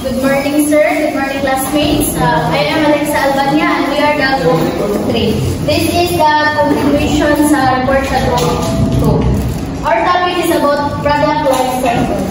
Good morning, sir. Good morning, classmates. I am Alexa Albania and we are the group 3. This is the continuation sa report sa group 2. Our topic is about product life cycle.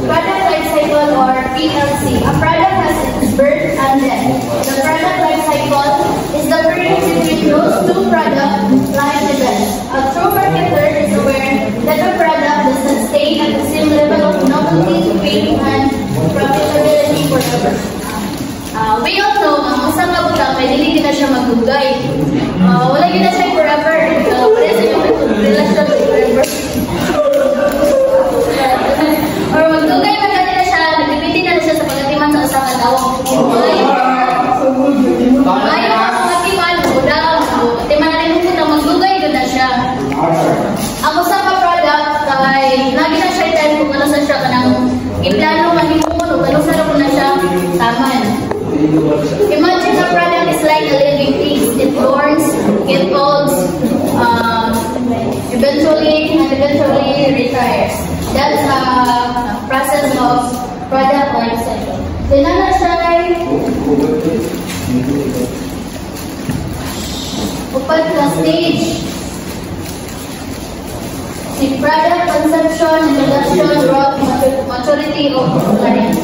Product life cycle or PLC. A product has its birth and death. The product life cycle is the period between those two product life events. A true marketer is aware that a product does not stay at the same level of novelty, fame, and profitability forever. We all know, ang usang kabutang may hindi na siya magdugay. Wala gina siya forever. Wala siya relasyon forever. Or magdugay na ganyan na siya, nagpipiti na siya sa pagkatiman sa usaha daw. Ayaw ang pagkatiman, daw. Pagkatiman na rin kung magdugay na siya. Ang usang ka product, kay lagi na siya tayo kung ano sa siya kanang iplano manimun o ano sa na siya taman. Imagine the product is like a living piece. It learns, it molds, eventually retires. That's the process of product life cycle. Then another side, upat na stage. The product conception, introduction, growth, maturity of client.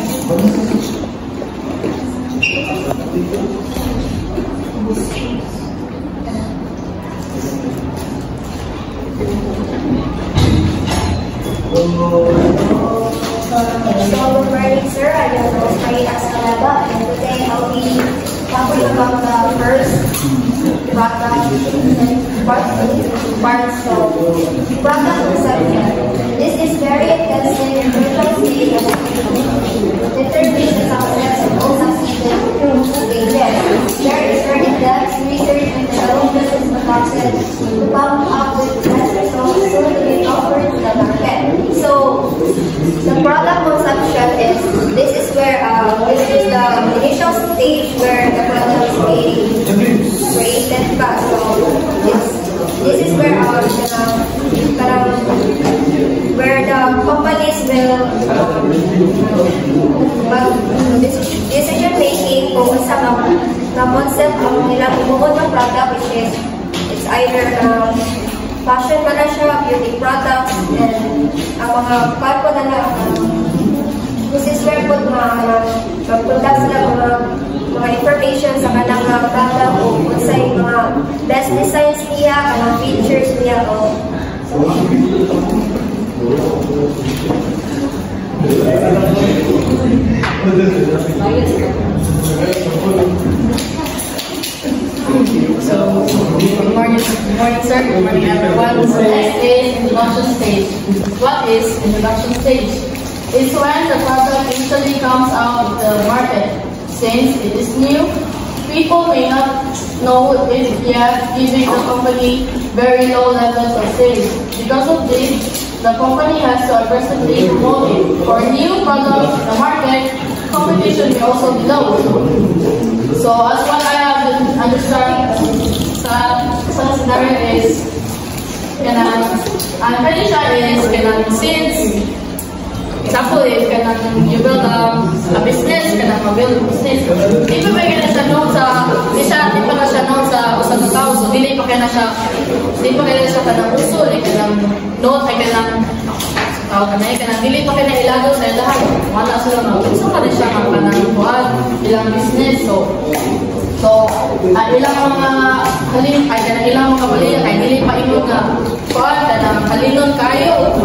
So, good morning, sir. I am Rosemary Ascalada, and today I'll be talking about the first product parts of product conception. This is very intensive and crucial stage of determining the success of all succeeded stages. There is very in-depth research and development in the process to come up with the best results so that it offers to the market. So, the product conception this is where this is the initial stage where the product is being created pa. So this is where where the companies will decision making kung sa concept ang nilang ibuod ng product, which is it's either fashion ba na siya, beauty products, and ang mga parko na lang, this is where po mag-product sila mga information sa kanang product o kung sa mga best designs niya, kanang features niya o So, good morning sir, good morning everyone. So next is introduction stage. What is introduction stage? It's when the product initially comes out of the market. Since it is new, people may not know it yet, giving the company very low levels of sales. Because of this, the company has to aggressively promote it. For new products in the market, competition may also be low. So as what I have understand sa scenario is, I'm pretty sure is, since example is, you build a business, build a business. Di pa ba kaya siya noon di pa na siya noon sa usang tao, so di pa kaya siya kanang uso, kanang note, kanang tao ka na, dili pa kaya ilagaw sa lahat. Wala sila mag-uso ka na siya kanang buwan, ilang business, so ilang mga ilang mga baliya, kaya dili pa ino nga buwan, kanang halinon kayo.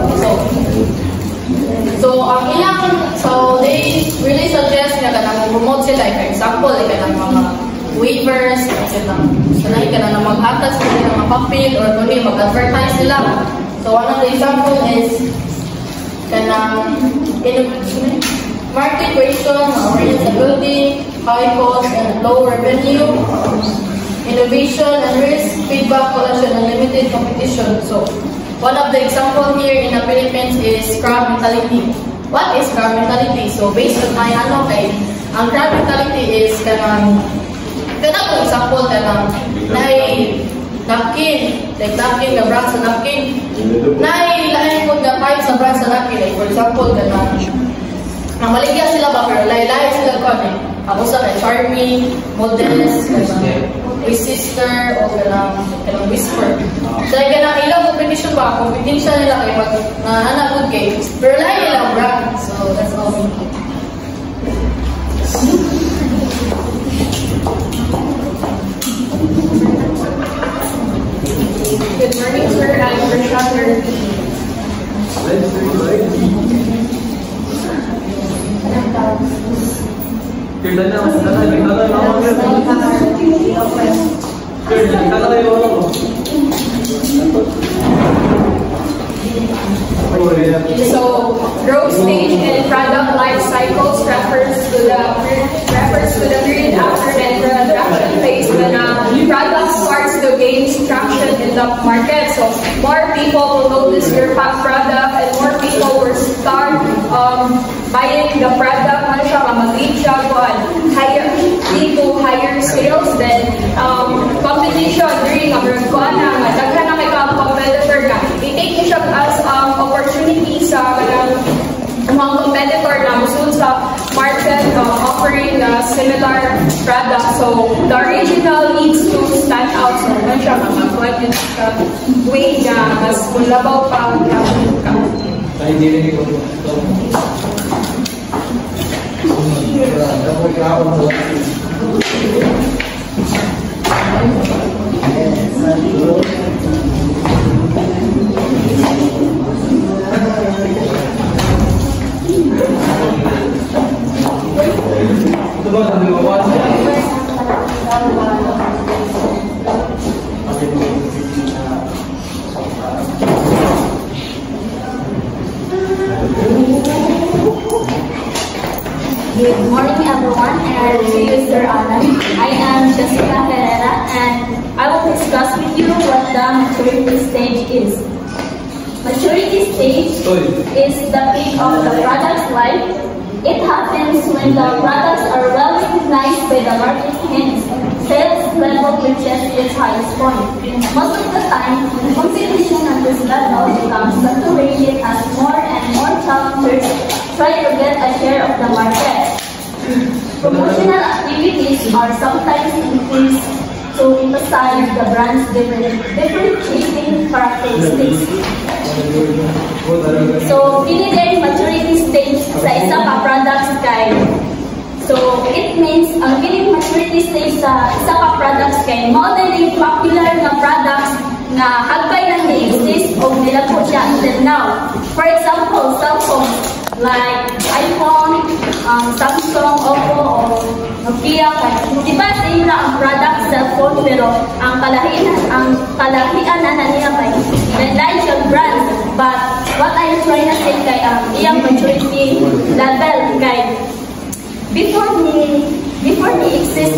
So they really suggest na kanang promote sila, for example, kanang mga waivers, sanay ka na maghatag sila ng mga papel or kundi mag-advertise sila. So one of the example is kanang market question, orientability, high cost and low revenue, innovation and risk, feedback, collection, and limited competition. So one of the example here in the Philippines is crab mentality. What is crab mentality? So based on my ang crab mentality is kanang example kanang napkin, like napkin, the brand sa napkin. Lain po the type sa brand sa napkin. Like for example, ang maligya sila ba, pero lain sila ko eh. Ako sa kay Charmy, Modest, Way Sister, o kanang Whisper. So like kanang ilang competition ba, competition nila kayo mag good games. Pero lain nila ang brand. So that's all. Good morning, sir. I'm Rashad. So, growth stage and product life cycles refers to the period after the introduction phase when a product starts to gain traction in the market. So, more people will notice your product and more people will start buying the product. Mag-lead siya lead to higher sales. Then, competition during a daghan na may competitor na. I-take siya as opportunity sa mga competitor na gusto sa market offering similar product. So, the original needs to stand out. So, naman siya mag-pwede sa way na mas mulabaw pa ang Good morning, everyone, and to you, Sir Anna. I am Jessica Herrera, and I will discuss with you what the maturity stage is. Maturity stage is the peak of the product's life. It happens when the products are well recognized by the market and sales level reaches its highest point. Most of the time, competition at this level becomes saturated as more and more chapters try to get a share of the market. Promotional activities are sometimes increased to emphasize the brand's differentiating characteristics. So, pinili maturity stage sa isa pa products kay. So, it means ang pinili maturity stage sa isa pa products kay moderately popular na products na hagkay na exist o nila po siya until now. For example, cell phone like iPhone, Samsung, Oppo, o Nokia. Di ba same na ang product cellphone pero ang kalahian na niya kay dahil siya brand. But what I'm trying to say kay iyang maturity level kay before they exist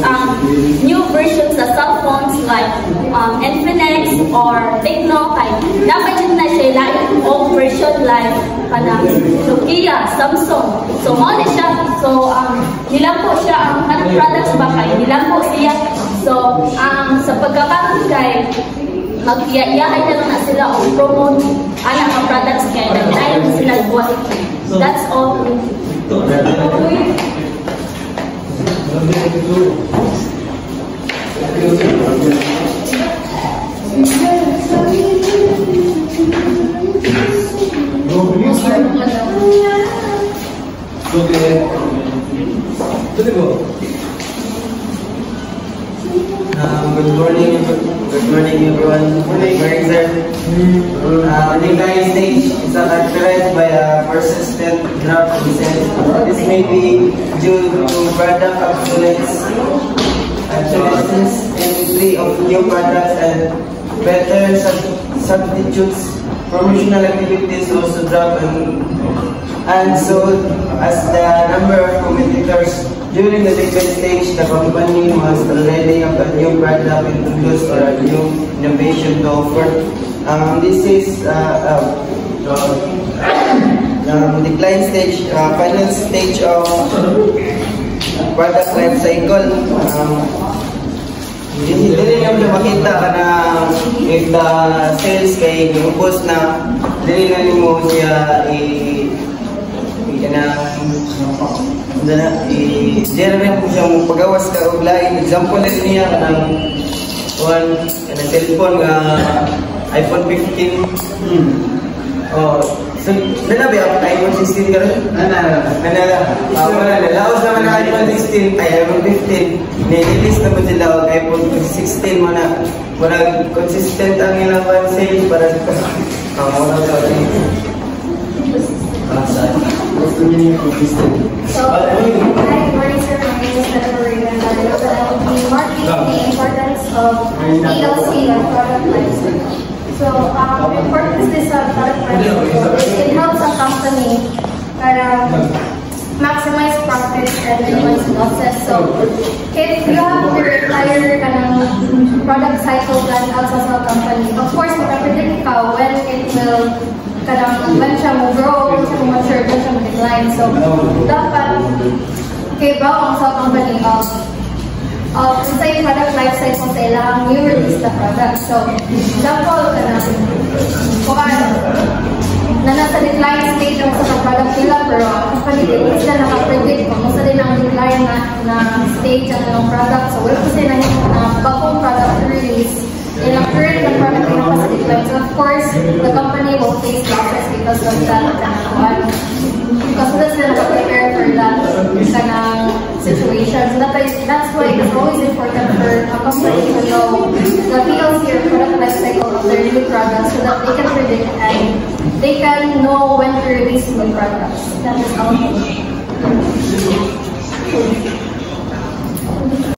new versions of cell phones like Infinix or Tecno kay dapat yun na siya like old version like Nokia, Samsung. So mo na siya. So nilang po siya ang products ba kay nilang po siya. So sa pagkakataon kay mag-iyayahay na lang na sila o promote anak ang products kay naglayan na sila buwan. That's all. Good morning everyone. Very sir. The decline stage is characterized by a persistent drop in sales. This may be due to product obsolescence, entry of new products, and better substitutes. Promotional activities also drop and so as the number of competitors. During the decline stage, the company must already have a new product introduced or a new innovation to offer. This is decline stage, final stage of product life cycle. Dili na mo makita ka na if the sales kay giubos na, dili na nimo siya i-generate mo siya mong pagawas ka og lain. Example na niya kanang cellphone nga iPhone 15. Oh, so nalabi ako iPhone 16 ka rin? Wala, nalaos naman ang iPhone 16, ay iPhone 15. Nililis na mo sila ang iPhone 16 mo na. Wala consistent ang ilang sales para sa muna sa So, hi, good morning, sir. My name is Jennifer Regan, and I will be marking the importance of PLC and product lifecycle. So, the importance is product lifecycle. It helps a company para maximize profits and minimize losses. So, if you have to retire ng product cycle plan out sa company, of course, makapredict ka when it will when siya mo grow, when siya mo mature, when siya mo decline. So, dapat ba ang sa company of say product life cycle sa ilang new release na product. So, dapat ka na na nasa decline stage ang sa product nila, pero ang company din sila nakapredict kung saan din ang decline na stage ang product. So, wala kasi na bagong product release in a current product nila sa decline. So, of course, the company will face losses because of that. Because sila naka-prepare for that kind of situation. So, that's why it's always important for a company to know the PLC or product life cycle of their new products so that they can predict and they can know when to release new products. That is all.